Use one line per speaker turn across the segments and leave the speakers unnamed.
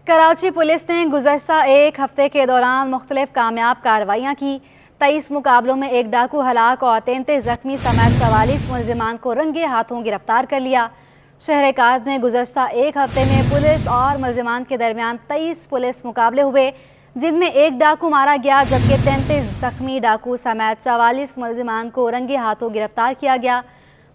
Karachi police نے گزشتہ ایک ہفتے کے دوران مختلف کامیاب کارروائیاں کی۔ 23 مقابلوں میں ایک ڈاکو ہلاک اور 33 زخمی سمیت 44 ملزمان کو رنگے ہاتھوں گرفتار کر لیا۔ شہر کاظم میں گزشتہ ایک ہفتے میں پولیس اور ملزمان کے درمیان 23 پولیس مقابلے ہوئے، جن میں ایک ڈاکو مارا گیا جبکہ 33 زخمی ڈاکو سمیت 44 ملزمان کو رنگے ہاتھوں گرفتار کیا گیا۔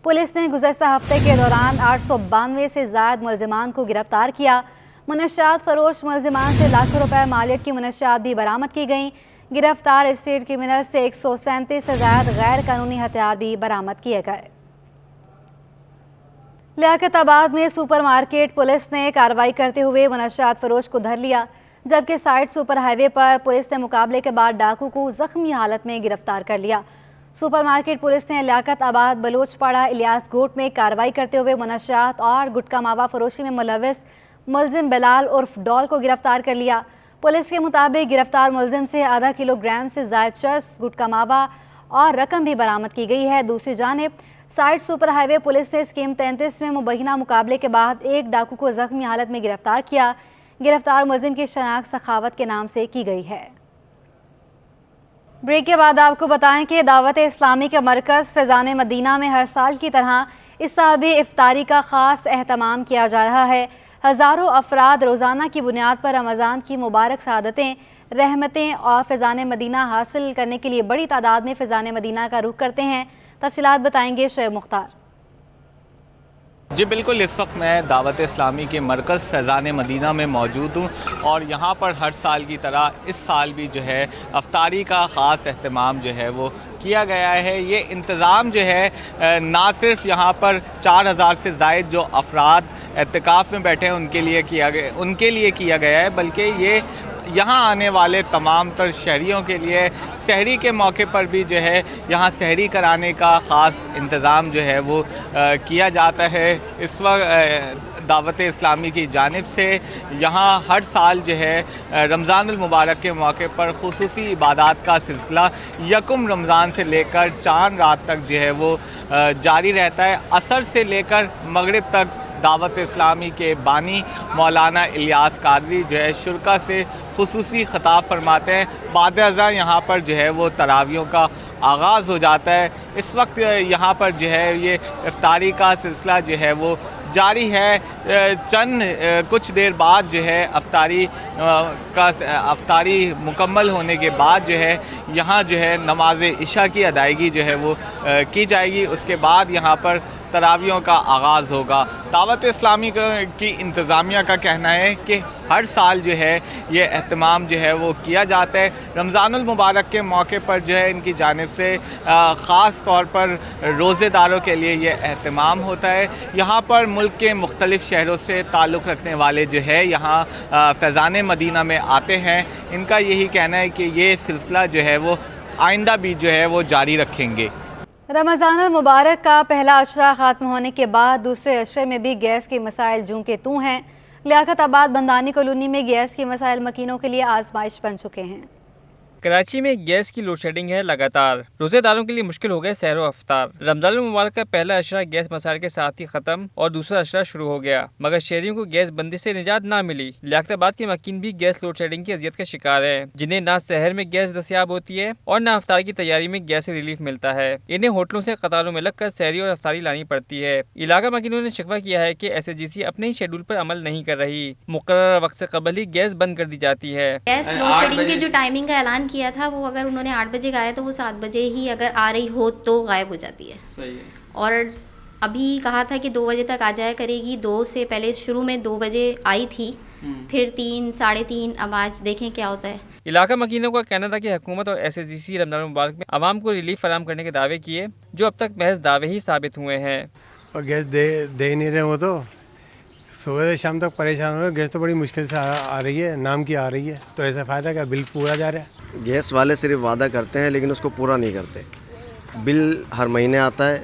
پولیس نے گزشتہ ہفتے کے دوران 892 سے زائد ملزمان کو گرفتار کیا۔ منشیات فروش ملزمان سے لاکھوں روپے مالیت کی منشیات بھی برآمد کی گئیں۔ گرفتار اسٹیٹ کرمنل سے 137 سے زائد غیر قانونی ہتھیار بھی برآمد کیے گئے۔ لیاقت آباد میں سپر مارکیٹ پولیس نے کارروائی کرتے ہوئے منشیات فروش کو دھر لیا، جبکہ سائٹ سپر ہائی وے پر پولیس نے مقابلے کے بعد ڈاکو کو زخمی حالت میں گرفتار کر لیا۔ سپر مارکیٹ پولیس نے لیاقت آباد بلوچ پاڑہ الیاس گوٹ میں کارروائی کرتے ہوئے منشیات اور گٹکا ماوا فروشی میں ملوث ملزم بلال عرف ڈول کو گرفتار کر لیا۔ پولیس کے مطابق گرفتار ملزم سے آدھا کلو گرام سے زائد چرس، گٹکا ماوا اور رقم بھی برآمد کی گئی ہے۔ دوسری جانب سائٹ سپر ہائی وے پولیس نے اسکیم 33 میں مبینہ مقابلے کے بعد ایک ڈاکو کو زخمی حالت میں گرفتار کیا۔ گرفتار ملزم کی شناخت سخاوت کے نام سے کی گئی ہے۔ بریک کے بعد آپ کو بتائیں کہ دعوت اسلامی کے مرکز فیضان مدینہ میں ہر سال کی طرح اس سال بھی افطاری کا خاص اہتمام کیا جا رہا ہے۔ ہزاروں افراد روزانہ کی بنیاد پر رمضان کی مبارک سعادتیں، رحمتیں اور فیضان مدینہ حاصل کرنے کے لیے بڑی تعداد میں فیضان مدینہ کا رخ کرتے ہیں۔ تفصیلات بتائیں گے شعیب مختار۔
جی بالکل، اس وقت میں دعوت اسلامی کے مرکز فیضان مدینہ میں موجود ہوں اور یہاں پر ہر سال کی طرح اس سال بھی جو ہے افطاری کا خاص اہتمام جو ہے وہ کیا گیا ہے۔ یہ انتظام جو ہے نہ صرف یہاں پر 4000 سے زائد جو افراد اعتکاف میں بیٹھے ہیں ان کے لیے کیا گیا ہے، بلکہ یہ یہاں آنے والے تمام تر شہریوں کے لیے سحری کے موقع پر بھی جو ہے یہاں سحری کرانے کا خاص انتظام جو ہے وہ کیا جاتا ہے۔ اس وقت دعوت اسلامی کی جانب سے یہاں ہر سال جو ہے رمضان المبارک کے موقع پر خصوصی عبادات کا سلسلہ یکم رمضان سے لے کر چاند رات تک جو ہے وہ جاری رہتا ہے۔ عصر سے لے کر مغرب تک دعوت اسلامی کے بانی مولانا الیاس قادری جو ہے شرکا سے خصوصی خطاب فرماتے ہیں۔ بعد ازاں یہاں پر جو ہے وہ تراویحوں کا آغاز ہو جاتا ہے۔ اس وقت یہاں پر جو ہے یہ افطاری کا سلسلہ جو ہے وہ جاری ہے۔ کچھ دیر بعد جو ہے افطاری مکمل ہونے کے بعد جو ہے یہاں جو ہے نماز عشاء کی ادائیگی جو ہے وہ کی جائے گی۔ اس کے بعد یہاں پر تراویحوں کا آغاز ہوگا۔ دعوت اسلامی کی انتظامیہ کا کہنا ہے کہ ہر سال جو ہے یہ اہتمام جو ہے وہ کیا جاتا ہے۔ رمضان المبارک کے موقع پر جو ہے ان کی جانب سے خاص طور پر روزے داروں کے لیے یہ اہتمام ہوتا ہے۔ یہاں پر ملک کے مختلف شہروں سے تعلق رکھنے والے جو ہے یہاں فیضان مدینہ میں آتے ہیں۔ ان کا یہی کہنا ہے کہ یہ سلسلہ جو ہے وہ آئندہ بھی جو ہے وہ جاری رکھیں گے۔
رمضان المبارک کا پہلا عشرہ ختم ہونے کے بعد دوسرے عشرے میں بھی گیس کے مسائل جوں کے توں ہیں۔ لیاقت آباد بندانی کالونی میں گیس کے مسائل مکینوں کے لیے آزمائش بن چکے ہیں۔
کراچی میں گیس کی لوڈ شیڈنگ ہے لگاتار، روزے داروں کے لیے مشکل ہو گئے سحر و افطار۔ رمضان المبارک کا پہلا عشرہ گیس مسائل کے ساتھ ہی ختم اور دوسرا عشرہ شروع ہو گیا، مگر شہریوں کو گیس بندش سے نجات نہ ملی۔ لیاقت آباد کے مکین بھی گیس لوڈ شیڈنگ کی اذیت کا شکار ہے، جنہیں نہ سحر میں گیس دستیاب ہوتی ہے اور نہ افطار کی تیاری میں گیس سے ریلیف ملتا ہے۔ انہیں ہوٹلوں سے قطاروں میں لگ کر سحری اور افطاری لانی پڑتی ہے۔ علاقہ مکینوں نے شکوہ کیا ہے کہ SSGC اپنے ہی شیڈول پر عمل نہیں کر رہی، مقررہ وقت سے قبل ہی گیس بند کر دی جاتی ہے۔
گیس لوڈ شیڈنگ کے جو ٹائمنگ کا اعلان کیا تھا وہ اگر انہوں نے 8 بجے گایا تو وہ 7 بجے ہی اگر آ رہی ہو تو غائب ہو جاتی ہے۔ صحیح ہے۔ اور ابھی کہا تھا کہ 2 بجے تک آ جایا کرے گی، 2 سے پہلے شروع میں 2 بجے آئی تھی، پھر 3 ساڑھے 3، اب آج دیکھیں کیا ہوتا ہے۔
علاقہ مکینوں کا کہنا تھا کہ حکومت اور SSGC رمضان المبارک میں عوام کو ریلیف فراہم کرنے کے دعوے کیے، جو اب تک محض دعوے ہی ثابت ہوئے ہیں۔
اور گیس دے نہیں رہے، وہ تو صبح سے شام تک پریشان ہو رہے۔ گیس تو بڑی مشکل سے آ رہی ہے، نام کی آ رہی ہے، تو ایسا فائدہ کہ بل پورا جا رہا ہے۔
گیس والے صرف وعدہ کرتے ہیں لیکن اس کو پورا نہیں کرتے۔ بل ہر مہینے آتا ہے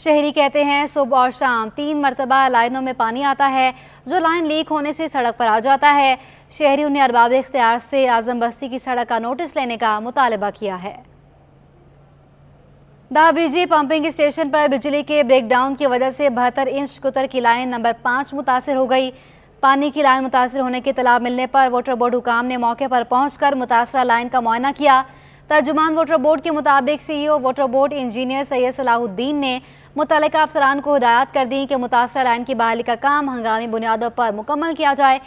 شہری کہتے ہیں صبح اور شام 3 مرتبہ لائنوں میں پانی آتا ہے، جو لائن لیک ہونے سے سڑک پر آ جاتا ہے۔ شہریوں نے ارباب اختیار سے اعظم بستی کی سڑک کا نوٹس لینے کا مطالبہ کیا ہے۔ دہبیجی پمپنگ اسٹیشن پر بجلی کے بریک ڈاؤن کی وجہ سے 72 انچ قطر کی لائن نمبر 5 متاثر ہو گئی۔ پانی کی لائن متاثر ہونے کی اطلاع ملنے پر واٹر بورڈ حکام نے موقع پر پہنچ کر متاثرہ لائن کا معائنہ کیا۔ ترجمان واٹر بورڈ کے مطابق سی ای او واٹر بورڈ انجینئر سید صلاح الدین نے متعلقہ افسران کو ہدایات کر دی کہ متاثرہ لائن کی بحالی کا کام ہنگامی بنیادوں پر مکمل کیا جائے۔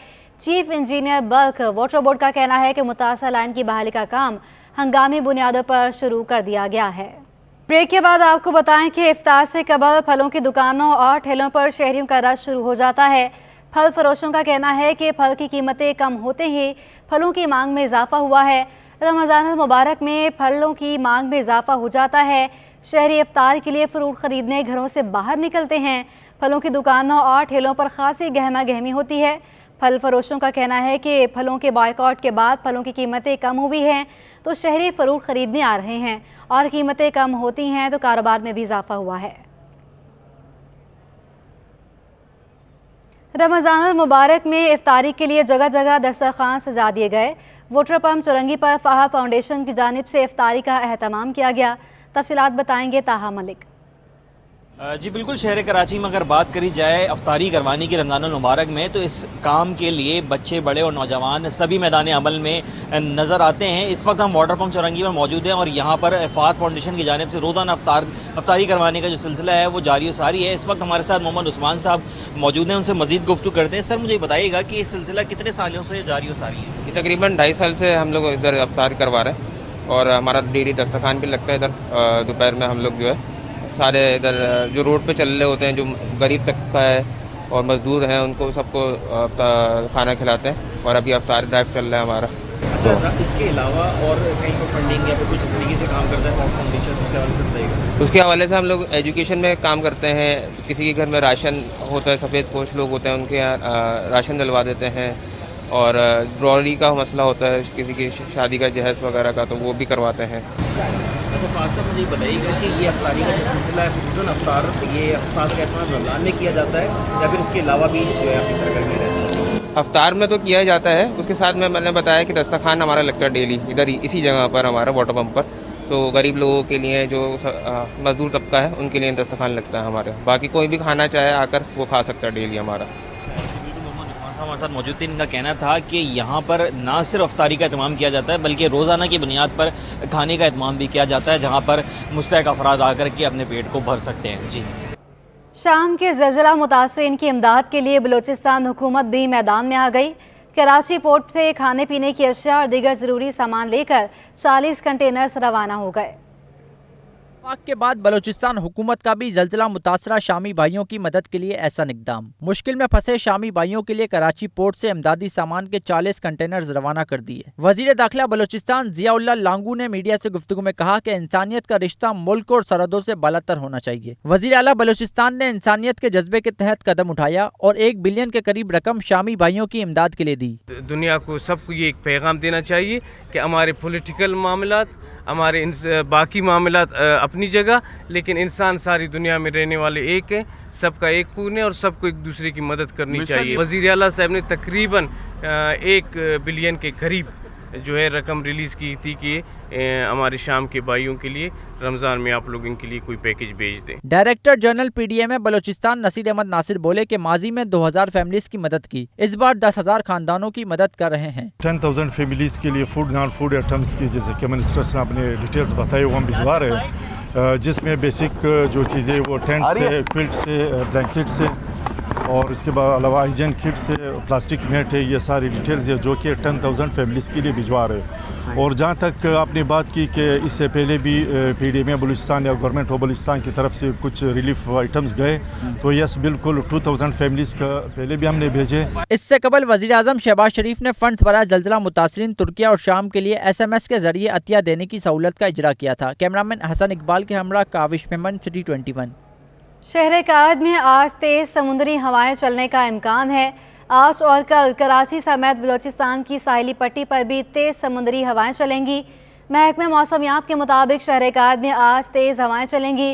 چیف انجینئر بلک واٹر بورڈ کا کہنا ہے کہ متاثرہ لائن کی بحالی کا کام ہنگامی بنیادوں پر شروع کر دیا گیا ہے۔ بریک کے بعد آپ کو بتائیں کہ افطار سے قبل پھلوں کی دکانوں اور ٹھیلوں پر شہریوں کا رش شروع ہو جاتا ہے۔ پھل فروشوں کا کہنا ہے کہ پھل کی قیمتیں کم ہوتے ہی پھلوں کی مانگ میں اضافہ ہوا ہے۔ رمضان المبارک میں پھلوں کی مانگ میں اضافہ ہو جاتا ہے۔ شہری افطار کے لیے فروٹ خریدنے گھروں سے باہر نکلتے ہیں۔ پھلوں کی دکانوں اور ٹھیلوں پر خاصی گہما گہمی ہوتی ہے۔ پھل فروشوں کا کہنا ہے کہ پھلوں کے بائیکاٹ کے بعد پھلوں کی قیمتیں کم ہوئی ہیں تو شہری فروٹ خریدنے آ رہے ہیں، اور قیمتیں کم ہوتی ہیں تو کاروبار میں بھی اضافہ ہوا ہے۔ رمضان المبارک میں افطاری کے لیے جگہ جگہ دسترخوان سجا دیے گئے۔ واٹر پمپ چورنگی پر فہد فاؤنڈیشن کی جانب سے افطاری کا اہتمام کیا گیا۔ تفصیلات بتائیں گے طاہا ملک۔
جی بالکل، شہر کراچی میں اگر بات کری جائے افطاری کروانے کی رمضان المبارک میں، تو اس کام کے لیے بچے بڑے اور نوجوان سبھی میدان عمل میں نظر آتے ہیں۔ اس وقت ہم واٹر پمپ چورنگی میں موجود ہیں اور یہاں پر فہد فاؤنڈیشن کی جانب سے روزانہ افطاری کروانے کا جو سلسلہ ہے وہ جاری و ساری ہے۔ اس وقت ہمارے ساتھ محمد عثمان صاحب موجود ہیں، ان سے مزید گفتگو کرتے ہیں۔ سر مجھے بتائیے گا کہ یہ سلسلہ کتنے سالوں سے جاری و ساری ہے؟
یہ تقریباً 2.5 سال سے ہم لوگ ادھر افطار کروا رہے ہیں، اور ہمارا ڈیلی دسترخوان بھی لگتا ہے ادھر۔ دوپہر میں ہم لوگ جو ہے سارے ادھر جو روڈ پہ چل رہے ہوتے ہیں، جو غریب طبقہ ہے اور مزدور ہیں، ان کو سب کو کھانا کھلاتے ہیں، اور ابھی افطار ڈرائیو چل رہا ہے ہمارا۔
اچھا، اس کے علاوہ اور کہیں پر فنڈنگ یا پھر کچھ اس طریقے سے کام کرتا ہے فاؤنڈیشن، اس کے حوالے سے بتائیے گا؟
اس کے حوالے سے ہم لوگ ایجوکیشن میں کام کرتے ہیں۔ کسی کے گھر میں راشن ہوتا ہے، سفید پوش لوگ ہوتے ہیں، ان کے یہاں راشن دلوا دیتے ہیں، اور ڈرالی کا مسئلہ ہوتا ہے کسی کی شادی کا جہیز وغیرہ کا، تو وہ بھی کرواتے ہیں۔
اچھا فاضل صاحب، مجھے بتائیے گا کہ یہ افطاری کا جو سلسلہ ہے، خصوصاً افطار، یہ افطار کا اہتمام رمضان میں کیا جاتا ہے یا پھر اس کے علاوہ بھی جو ہے اپنی سرگرمی رہتی ہے؟
افطار میں تو کیا جاتا ہے، اس کے ساتھ میں نے بتایا کہ دسترخوان ہمارا لگتا ہے ڈیلی ادھر اسی جگہ پر ہمارا واٹر پمپ پر۔ تو غریب لوگوں کے لیے، جو مزدور طبقہ ہے، ان کے لیے دسترخوان لگتا ہے ہمارے۔ باقی کوئی بھی کھانا چاہے آ کر وہ کھا سکتا ہے ڈیلی ہمارا۔
ہمارے ساتھ موجود تھے، ان کا کہنا تھا کہ یہاں پر نہ صرف افطاری کا اہتمام کیا جاتا ہے بلکہ روزانہ کی بنیاد پر کھانے کا اہتمام بھی کیا جاتا ہے، جہاں پر مستحق افراد آ کر کے اپنے پیٹ کو بھر سکتے ہیں۔ جی،
شام کے زلزلہ متاثرین کی امداد کے لیے بلوچستان حکومت بھی میدان میں آ گئی۔ کراچی پورٹ سے کھانے پینے کی اشیاء اور دیگر ضروری سامان لے کر 40 کنٹینرز روانہ ہو گئے۔
وقت کے بعد بلوچستان حکومت کا بھی زلزلہ متاثرہ شامی بھائیوں کی مدد کے لیے ایسا اقدام۔ مشکل میں پھنسے شامی بھائیوں کے لیے کراچی پورٹ سے امدادی سامان کے 40 کنٹینرز روانہ کر دیے۔ وزیر داخلہ بلوچستان ضیاء اللہ لانگو نے میڈیا سے گفتگو میں کہا کہ انسانیت کا رشتہ ملک اور سرحدوں سے بالاتر ہونا چاہیے۔ وزیر اعلیٰ بلوچستان نے انسانیت کے جذبے کے تحت قدم اٹھایا اور 1 بلین کے قریب رقم شامی بھائیوں کی امداد کے لیے دی۔
دنیا کو سب کو یہ ایک پیغام دینا چاہیے کہ ہمارے پولیٹیکل معاملات، ہمارے باقی معاملات اپنی جگہ، لیکن انسان ساری دنیا میں رہنے والے ایک ہیں، سب کا ایک خون ہے اور سب کو ایک دوسرے کی مدد کرنی چاہیے۔ وزیر اعلیٰ صاحب نے تقریباً 1 بلین کے قریب جو ہے رقم ریلیز کی تھی کہ ہمارے شام کے بھائیوں کے لیے رمضان میں آپ لوگ ان کے لیے کوئی پیکج بھیج دیں۔
Director general P D M Balochistan Naseer Ahmed Nasir بولے کہ ماضی میں 2000 فیملیز کی مدد کی، اس بار 10,000 خاندانوں کی مدد کر رہے ہیں۔
10,000 فیملیز کے لیے فوڈ نان فوڈ آئٹمس کی، جیسے کہ منسٹر صاحب نے ڈیٹیلز بتائی، وہ ہم بھجوا رہے ہیں، جس میں بیسک جو چیزیں وہ ٹینٹ سے، کوئلٹ سے، بلینکٹ سے، اور اس کے بعد علاوہ ہائیجین کٹ سے، پلاسٹک میٹ ہے، یہ ساری ڈیٹیلز ہے جو کہ 10,000 فیملیز کے لیے بھجوا رہے ہیں۔ اور جہاں تک آپ نے بات کی کہ اس سے پہلے بھی پی ڈی ایم بلوچستان یا گورنمنٹ آف بلوچستان کی طرف سے کچھ ریلیف آئٹمز گئے، تو یس بالکل 2,000 فیملیز کا پہلے بھی ہم نے بھیجے۔
اس سے قبل وزیر اعظم شہباز شریف نے فنڈز برائے زلزلہ متاثرین ترکیہ اور شام کے لیے SMS کے ذریعے عطیہ دینے کی سہولت کا اجرا کیا تھا۔ کیمرامین حسن اقبال کے ہمراہ کاوش میمن، سٹی 21۔
شہر قائد میں آج تیز سمندری ہوائیں چلنے کا امکان ہے۔ آج اور کل کراچی سمیت بلوچستان کی ساحلی پٹی پر بھی تیز سمندری ہوائیں چلیں گی۔ محکمہ موسمیات کے مطابق شہر قائد میں آج تیز ہوائیں چلیں گی۔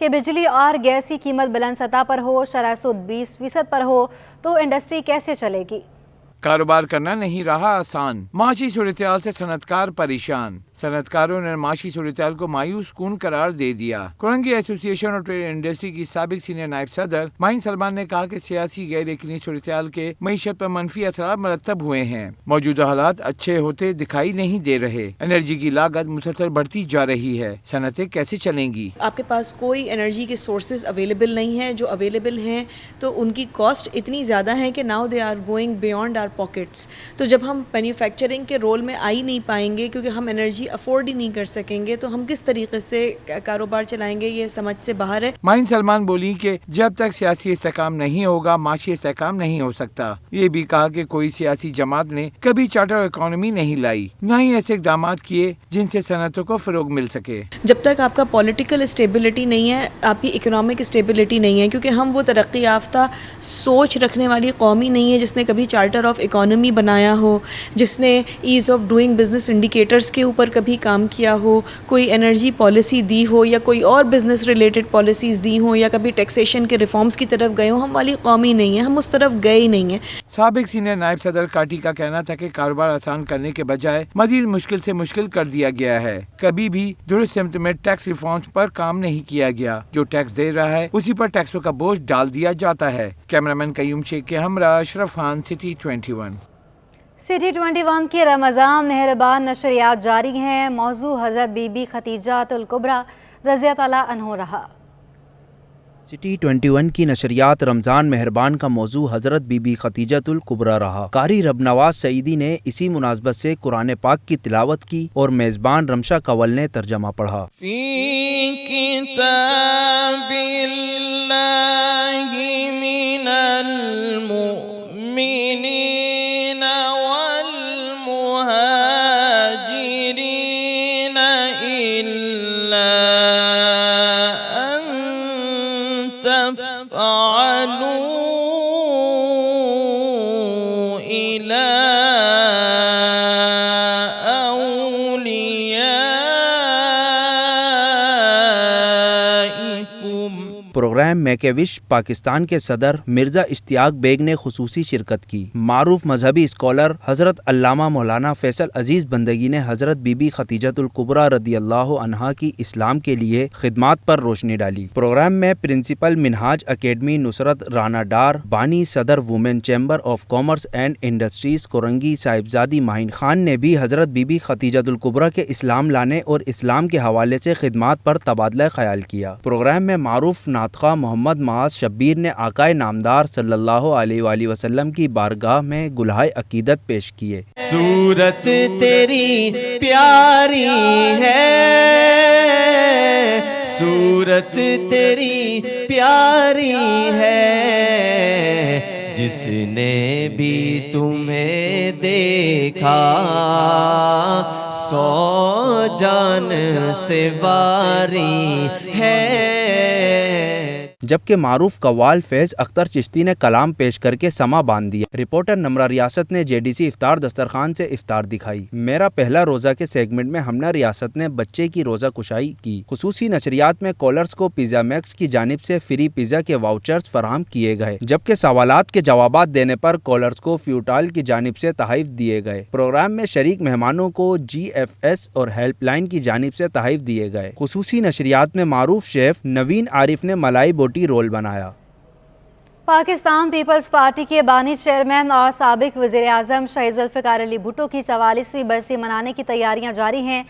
کہ بجلی اور گیس کی قیمت بلند سطح پر ہو، شرح سود 20% پر ہو تو انڈسٹری کیسے چلے گی؟
کاروبار کرنا نہیں رہا آسان، معاشی صورتحال سے صنعتکار پریشان، صنعتکاروں نے معاشی صورتحال کو مایوس کن قرار دے دیا۔ کورنگی ایسوسی ایشن آف ٹریڈ انڈسٹری کی سابق سینئر نائب صدر معین سلمان نے کہا کہ سیاسی غیر یقینی صورتحال کے معیشت پر منفی اثرات مرتب ہوئے ہیں، موجودہ حالات اچھے ہوتے دکھائی نہیں دے رہے، انرجی کی لاگت مسلسل بڑھتی جا رہی ہے، صنعتیں کیسے چلیں گی؟
آپ کے پاس کوئی انرجی کے سورسز اویلیبل نہیں ہیں، جو اویلیبل ہیں تو ان کی کاسٹ اتنی زیادہ ہے کہ now they are going beyond our pockets. تو جب ہم مینوفیکچرنگ کے رول میں آ ہی نہیں پائیں گے کیونکہ ہم انرجی افورڈ ہی نہیں کر سکیں گے تو ہم کس طریقے سے کاروبار چلائیں گے، یہ سمجھ سے باہر ہے۔
معین سلمان بولی کہ جب تک سیاسی استحکام نہیں ہوگا معاشی استحکام نہیں ہو سکتا۔ یہ بھی کہا کہ کوئی سیاسی جماعت نے کبھی چارٹر اکانومی نہیں لائی، نہ ہی ایسے اقدامات کیے جن سے صنعتوں کو فروغ مل سکے۔
جب تک آپ کا پولیٹیکل اسٹیبلٹی نہیں ہے، آپ کی اکنامک اسٹیبلٹی نہیں ہے، کیونکہ ہم وہ ترقی یافتہ سوچ رکھنے والی قوم ہی نہیں ہے جس نے کبھی چارٹر آف اکانومی بنایا ہو، جس نے as of doing business indicators کے اوپر کبھی کام کیا ہو، کوئی انرجی پالیسی دی ہو یا کوئی اور بزنس ریلیٹڈ پالیسیز دی ہوں یا کبھی ٹیکسیشن کے ریفارمز کی طرف گئے ہوں۔ ہم والی قوم ہی نہیں ہے، ہم اس طرف گئے ہی نہیں ہیں۔
سابق سینئر نائب صدر کاٹی کا کہنا تھا کہ کاروبار آسان کرنے کے بجائے مزید مشکل سے مشکل کر دیا گیا ہے، کبھی بھی درست سمت میں ٹیکس ریفارمز پر کام نہیں کیا گیا، جو ٹیکس دے رہا ہے اسی پر ٹیکسوں کا بوجھ ڈال دیا جاتا ہے۔ کیمرامین قیوم شیخ کے ہمراہ اشرف خان، سٹی 21۔
سٹی 21 کی رمضان مہربان نشریات جاری ہیں، موضوع حضرت بی بی خدیجہ الکبریٰ رضی اللہ عنہا رہا۔
سٹی 21 کی نشریات رمضان مہربان کا موضوع حضرت بی بی خدیجہ الکبریٰ رہا۔ قاری رب نواز سعیدی نے اسی مناسبت سے قرآن پاک کی تلاوت کی اور میزبان رمشا کنول نے ترجمہ پڑھا۔
فی کتاب اللہ من المؤمنین والمہاجرین الا ان تفعلوا الى
پروگرام میک اے وش پاکستان کے صدر مرزا اشتیاق بیگ نے خصوصی شرکت کی۔ معروف مذہبی اسکالر حضرت علامہ مولانا فیصل عزیز بندگی نے حضرت بی بی خدیجہ الکبریٰ رضی اللہ عنہا کی اسلام کے لیے خدمات پر روشنی ڈالی۔ پروگرام میں پرنسپل منہاج اکیڈمی نصرت رانا ڈار، بانی صدر women chamber of commerce and industries Korangi صاحبزادی ماہین خان نے بھی حضرت بی بی خدیجہ الکبریٰ کے اسلام لانے اور اسلام کے حوالے سے خدمات پر تبادلہ خیال کیا۔ پروگرام میں معروف ناطقہ محمد معاذ شبیر نے آقائے نامدار صلی اللہ علیہ وآلہ وسلم کی بارگاہ میں گلہائے عقیدت پیش کیے۔
صورت تیری پیاری ہے، صورت تیری پیاری ہے، جس نے بھی تمہیں دیکھا 100 جان سے واری ہے۔
جبکہ معروف قوال فیض اختر چشتی نے کلام پیش کر کے سما باندھ دیا۔ رپورٹر نمرہ ریاست نے جے ڈی سی افطار دسترخوان سے افطار دکھائی۔ میرا پہلا روزہ کے سیگمنٹ میں ہمنا ریاست نے بچے کی روزہ کشائی کی۔ خصوصی نشریات میں کالرز کو پیزا میکس کی جانب سے فری پیزا کے واؤچرز فراہم کیے گئے، جبکہ سوالات کے جوابات دینے پر کالرز کو فیوٹال کی جانب سے تحائف دیے گئے۔ پروگرام میں شریک مہمانوں کو جی ایف ایس اور ہیلپ لائن کی جانب سے تحائف دیے گئے۔ خصوصی نشریات میں معروف شیف نوین عارف نے ملائی بوٹی رول بنایا۔
پاکستان پیپلز پارٹی کے بانی چیئرمین اور سابق وزیر اعظم شہید ذوالفقار علی بھٹو کی 44ویں برسی منانے کی تیاریاں جاری ہیں۔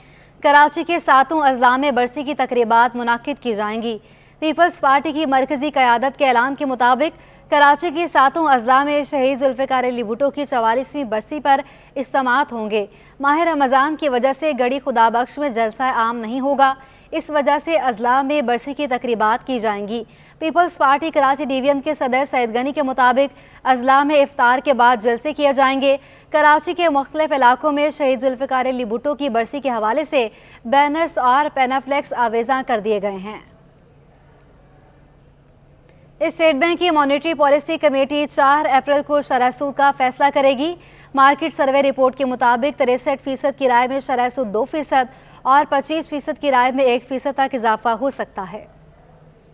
کراچی کے 7 اضلاع میں برسی کی تقریبات منعقد کی جائیں گی۔ پیپلز پارٹی کی مرکزی قیادت کے اعلان کے مطابق کراچی کے 7 اضلاع میں شہید ذوالفقار علی بھٹو کی 44ویں برسی پر اجتماعات ہوں گے۔ ماہ رمضان کی وجہ سے گڑی خدا بخش میں جلسہ عام نہیں ہوگا، اس وجہ سے اضلاع میں برسی کی تقریبات کی جائیں گی۔ پیپلز پارٹی کراچی ڈویژن کے صدر سید غنی کے مطابق اضلاع میں افطار کے بعد جلسے کیے جائیں گے۔ کراچی کے مختلف علاقوں میں شہید ذوالفقار علی بھٹو کی برسی کے حوالے سے بینرز اور پینافلیکس آویزاں کر دیے گئے ہیں۔ اسٹیٹ بینک کی مانیٹری پالیسی کمیٹی 4 اپریل کو شرح سود کا فیصلہ کرے گی۔ مارکیٹ سروے رپورٹ کے مطابق 63% کی رائے میں شرح سود 2% اور 25% کی رائے میں 1% تک اضافہ ہو سکتا ہے۔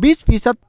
20%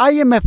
IMF